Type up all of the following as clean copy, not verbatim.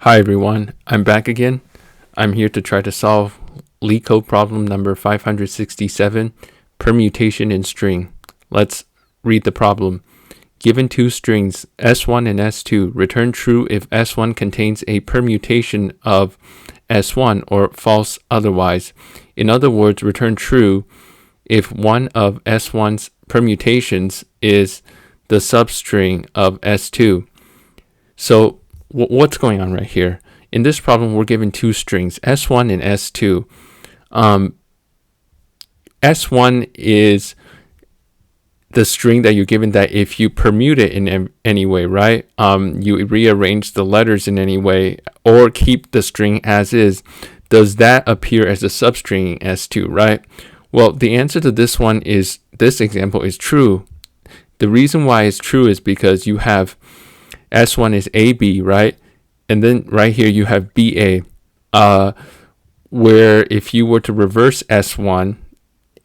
Hi everyone, I'm back again. I'm here to try to solve LeetCode problem number 567, permutation in string. Let's read the problem. Given two strings, S1 and S2, return true if S1 contains a permutation of S1 or false otherwise. In other words, return true if one of S1's permutations is the substring of S2. So what's going on right here? In this problem, we're given two strings, S1 and S2. S1 is the string that you're given that if you permute it in any way, right? You rearrange the letters in any way or keep the string as is. Does that appear as a substring in S2, right? Well, the answer to this one is, this example is true. The reason why it's true is because you have S1 is AB, right? And then right here you have BA, where if you were to reverse S1,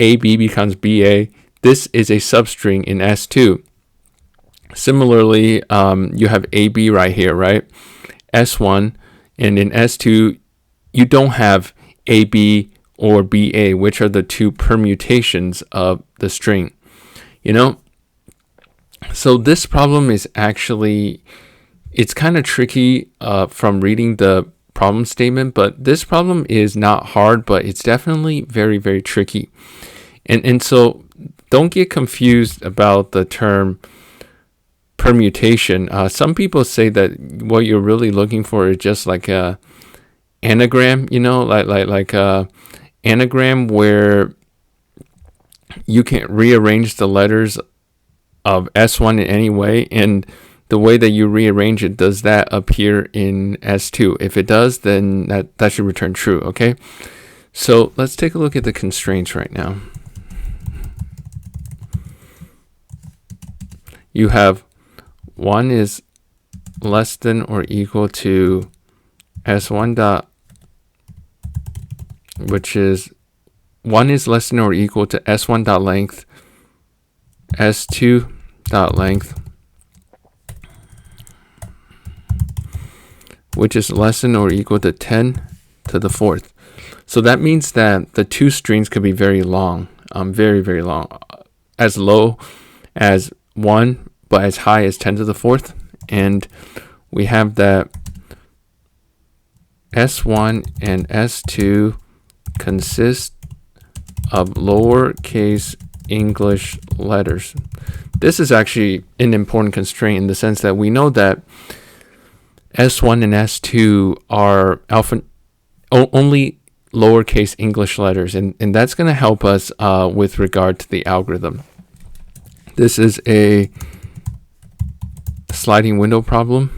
AB becomes BA. This is a substring in S2. Similarly, you have AB right here, right? S1, and in S2, you don't have AB or BA, which are the two permutations of the string, So this problem is actually, it's kind of tricky from reading the problem statement, but this problem is not hard, but it's definitely very, very tricky. And so don't get confused about the term permutation. Some people say that what you're really looking for is just like a anagram, like a anagram where you can rearrange the letters of S1 in any way, and the way that you rearrange it, does that appear in S2? If it does, then that should return true, okay? So let's take a look at the constraints right now. You have 1 is less than or equal to S1 dot, which is 1 is less than or equal to S1 dot length, S2 dot length, which is less than or equal to 10 to the fourth. So that means that the two strings could be very long, very, very long, as low as 1, but as high as 10 to the fourth. And we have that S1 and S2 consist of lowercase English letters. This is actually an important constraint in the sense that we know that S1 and S2 are only lowercase English letters, and that's going to help us with regard to the algorithm. This is a sliding window problem.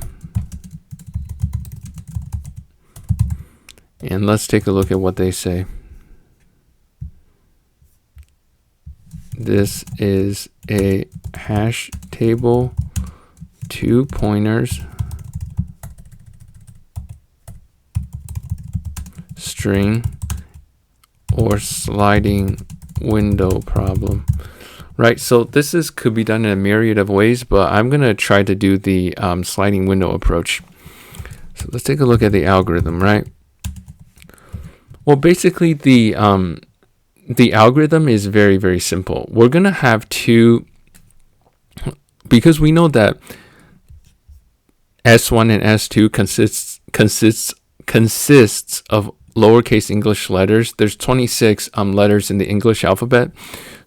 And let's take a look at what they say. This is a hash table, 2 pointers, string, or sliding window problem. Right, so this could be done in a myriad of ways, but I'm going to try to do the sliding window approach. So let's take a look at the algorithm, right? Well, basically the algorithm is very, very simple. We're going to have two, because we know that S1 and S2 consists of lowercase English letters. There's 26 letters in the English alphabet.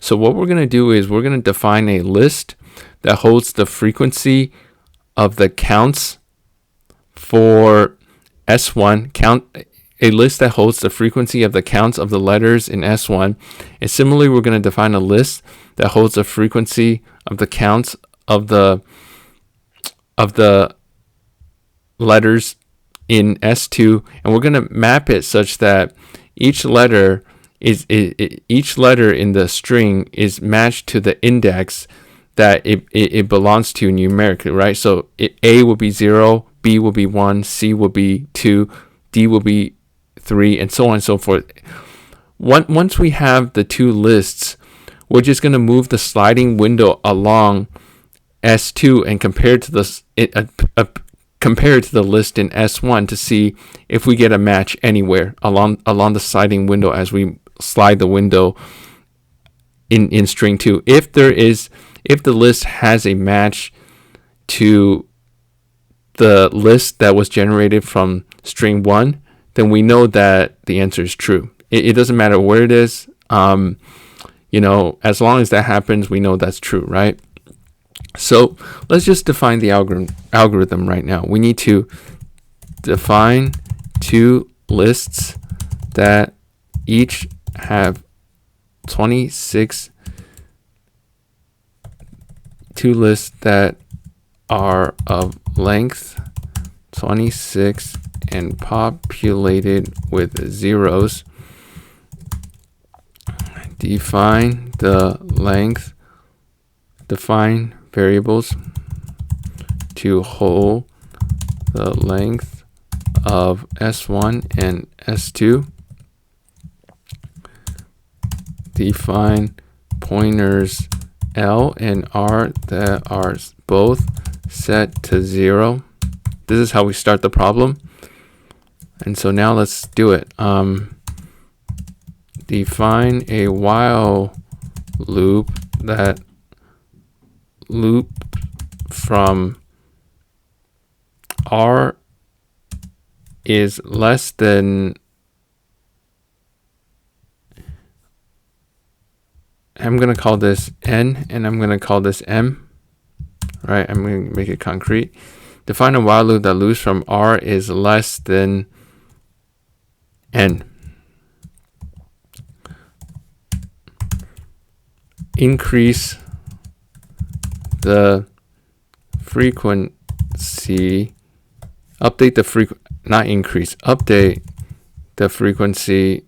So what we're going to do is we're going to define a list that holds the frequency of the counts for S1, a list that holds the frequency of the counts of the letters in S1. And similarly, we're going to define a list that holds the frequency of the counts of the letters in S2, and we're going to map it such that each letter in the string is matched to the index that it belongs to numerically, right? So A will be 0, B will be 1, C will be 2, D will be 3, and so on and so forth. Once we have the two lists, we're just going to move the sliding window along S2 and compare to compare it to the list in S1 to see if we get a match anywhere along the sliding window as we slide the window in string 2. If the list has a match to the list that was generated from string 1, then we know that the answer is true. It doesn't matter where it is. As long as that happens, we know that's true, right? So let's just define the algorithm right now. We need to define two lists that each have 26, two lists that are of length 26 and populated with zeros. Define the length, define variables to hold the length of S1 and S2. Define pointers L and R that are both set to 0. This is how we start the problem. And so now let's do it. Define a while loop that loop from R is less than, I'm going to call this N and I'm going to call this M, right? I'm going to make it concrete. Define a while loop that loops from R is less than N. Increase the frequency, update the not increase, update the frequency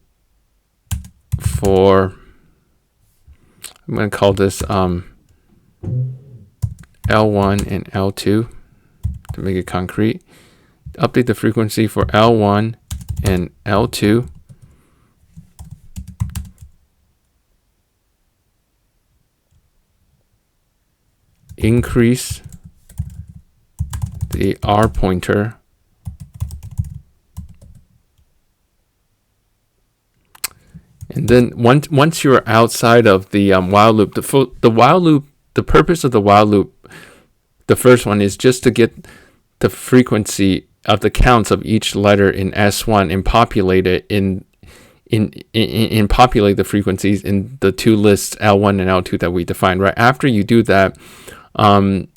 for, I'm going to call this L1 and L2 to make it concrete. Update the frequency for L1 and L2. Increase the R pointer and then once you're outside of the while loop, the while loop, the purpose of the while loop, the first one is just to get the frequency of the counts of each letter in S1 and populate it in populate the frequencies in the two lists L1 and L2 that we defined. Right after you do that, at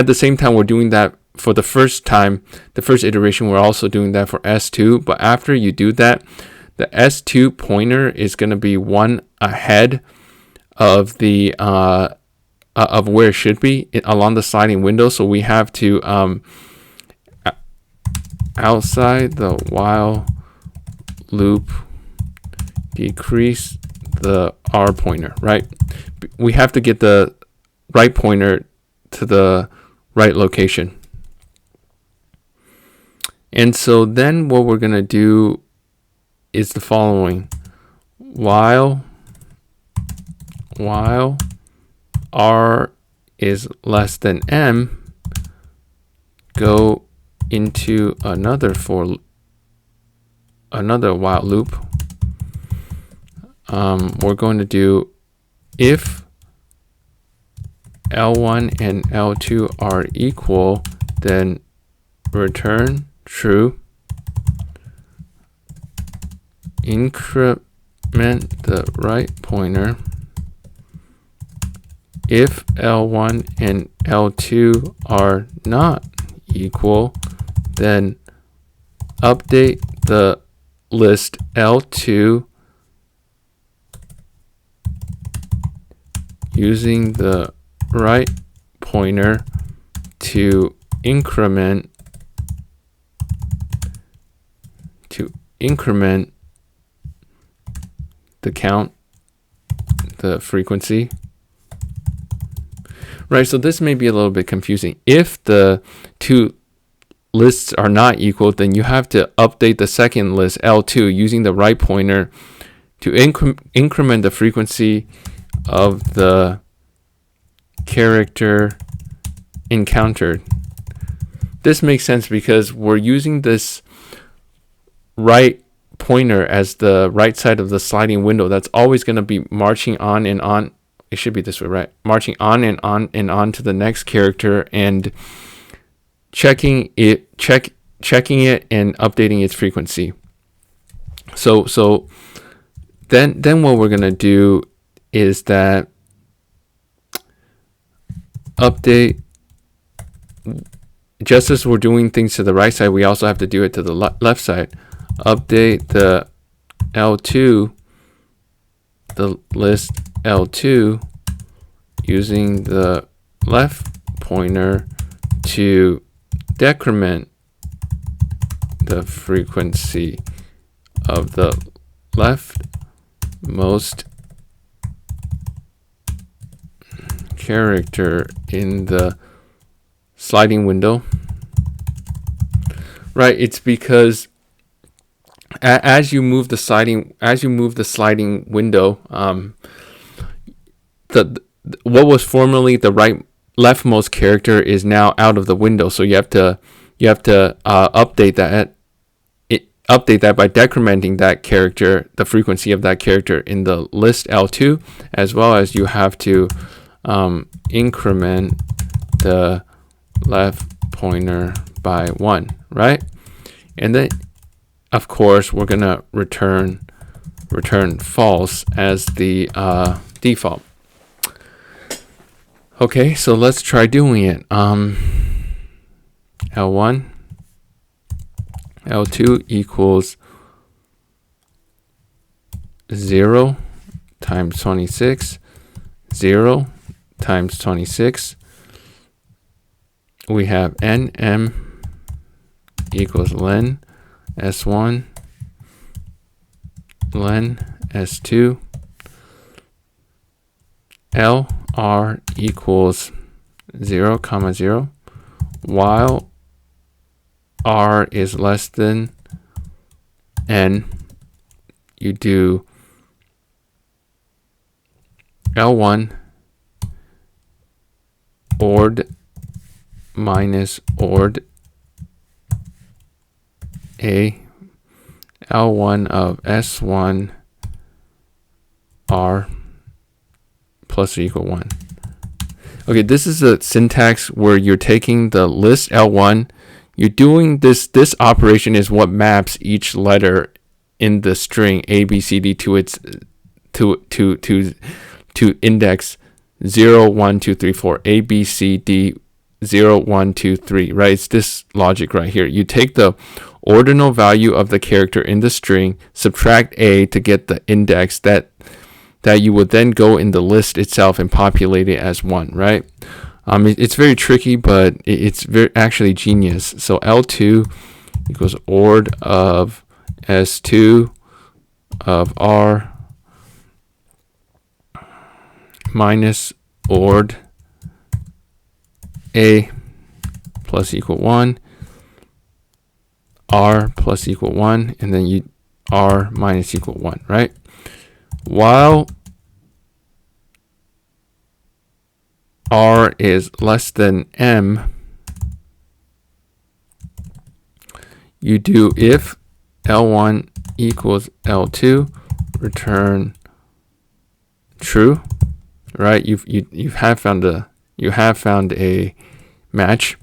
the same time we're doing that for the first time, the first iteration, we're also doing that for S2. But after you do that, the S2 pointer is going to be one ahead of the of where it should be along the sliding window. So we have to outside the while loop decrease the R pointer, right? We have to get the right pointer to the right location. And so then what we're going to do is the following. While R is less than M, go into another while loop. We're going to do if L1 and L2 are equal, then return true. Increment the right pointer. If L1 and L2 are not equal, then update the list L2 using the right pointer to increment the count, the frequency. Right, so this may be a little bit confusing. If the two lists are not equal, then you have to update the second list, L2, using the right pointer to increment the frequency of the character encountered. this makes sense because we're using this right pointer as the right side of the sliding window. That's always going to be marching on and on. It should be this way, right? Marching on and on and on to the next character and checking it and updating its frequency. So then what we're going to do is that update, just as we're doing things to the right side, we also have to do it to the left side. Update the L2, the list L2, using the left pointer to decrement the frequency of the leftmost character in the sliding window. Right, it's because as you move the sliding window, what was formerly the leftmost character is now out of the window. So you have to update that by decrementing that character, the frequency of that character in the list L2, as well as you have to increment the left pointer by 1, right? And then of course we're gonna return false as the default. Okay, so let's try doing it. L1 L2 equals 0 times 26, 0 times 26. We have nm equals len s1 len s2 lr equals 0, 0 while r is less than n. You do L1 ord minus ord a L1 of S1 R plus or equal 1. Okay, this is a syntax where you're taking the list L1, you're doing this operation is what maps each letter in the string A, B, C, D to its to index 0, 1, 2, 3, 4, A, B, C, D, 0, 1, 2, 3, right? It's this logic right here. You take the ordinal value of the character in the string, subtract A to get the index that you would then go in the list itself and populate it as 1, right? It's very tricky, but it's actually genius. So L2 equals ord of S2 of R minus ord A plus equal 1, R plus equal 1, and then you R minus equal 1, right? While R is less than M, you do if L1 equals L2, return true, right? You have found a match.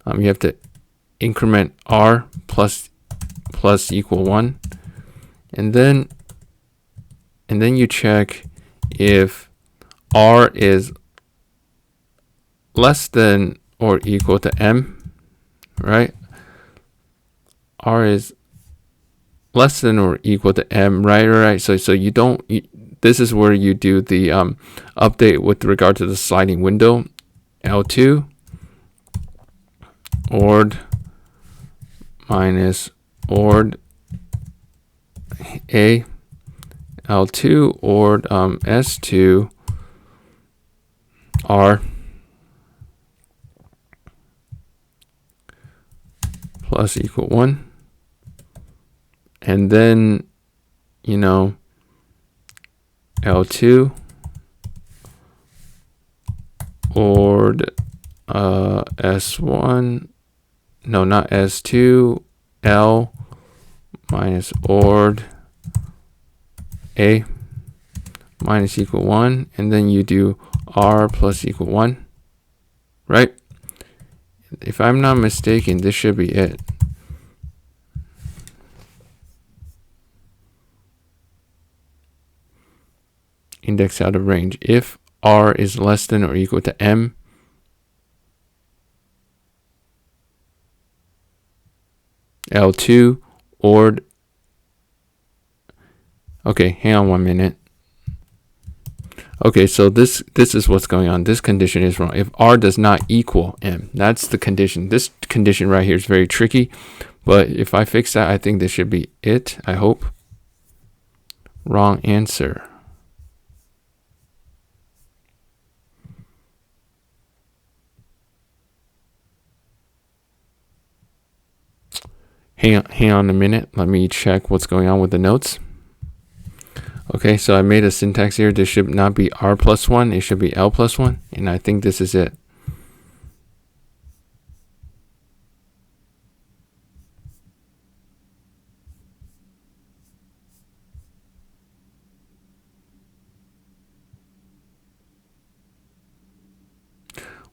You have to increment R plus equal 1, and then you check if R is less than or equal to M, right? R is less than or equal to M, right? So you don't. This is where you do the update with regard to the sliding window. L2 ord minus ord A, L2 ord S2 R plus equal 1, and then L2 ord S1 no, not S2, L minus ORD A minus equal 1, and then you do R plus equal 1, right? If I'm not mistaken, this should be it. Index out of range. If R is less than or equal to M, L2, ORD. Okay, hang on 1 minute. Okay, so this is what's going on. This condition is wrong. If R does not equal M, that's the condition. This condition right here is very tricky, but if I fix that, I think this should be it, I hope. Wrong answer. Hang on a minute. Let me check what's going on with the notes. Okay, so I made a syntax here. This should not be R plus 1. It should be L plus 1. And I think this is it.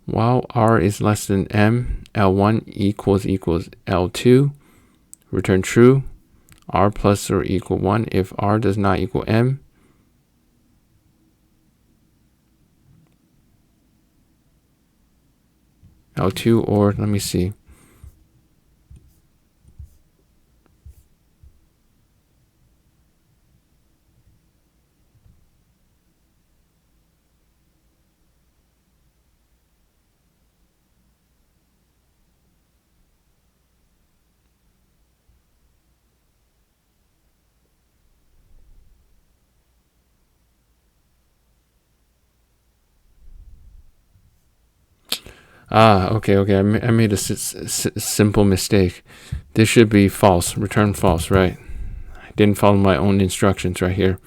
While R is less than M, L1 equals L2. Return true. R plus or equal 1 if R does not equal M. L2 or let me see. Okay. I made a simple mistake. This should be false. Return false, right? I didn't follow my own instructions right here.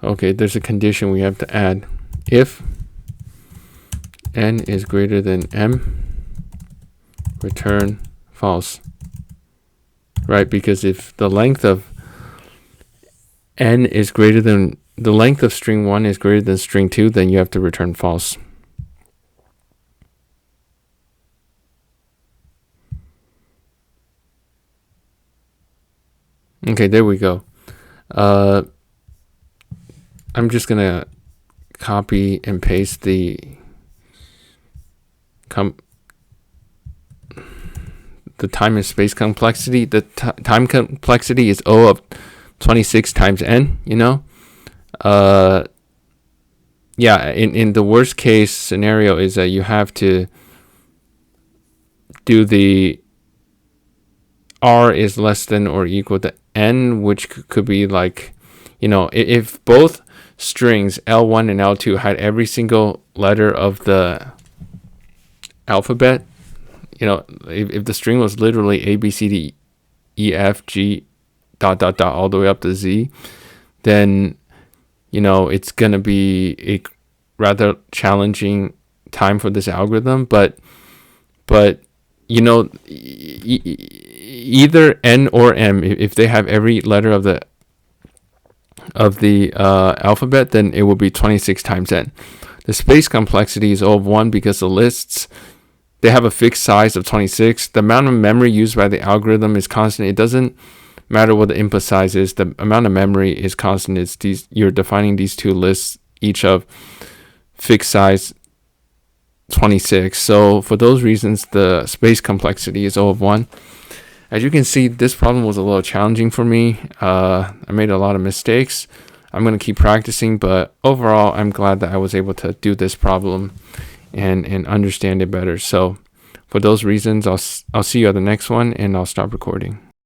Okay, there's a condition we have to add. If n is greater than m, return false. Right, because if the length of n is greater than, the length of string 1 is greater than string 2, then you have to return false. Okay, there we go. I'm just gonna copy and paste the time and space complexity. The time complexity is O of 26 times n, you know? Yeah, in the worst case scenario is that you have to do the R is less than or equal to n, which could be like, you know, if both strings L1 and L2 had every single letter of the alphabet, you know, if the string was literally A, B, C, D, E, F, G, ... all the way up to Z, then, you know, it's going to be a rather challenging time for this algorithm. But you know, either N or M, if they have every letter of the alphabet, then it will be 26 times n. The space complexity is O of 1 because the lists, they have a fixed size of 26. The amount of memory used by the algorithm is constant. It doesn't matter what the input size is. The amount of memory is constant. It's you're defining these two lists, each of fixed size 26. So for those reasons, the space complexity is O of 1. As you can see, this problem was a little challenging for me. I made a lot of mistakes. I'm going to keep practicing, but overall, I'm glad that I was able to do this problem and understand it better. So for those reasons, I'll see you at the next one, and I'll stop recording.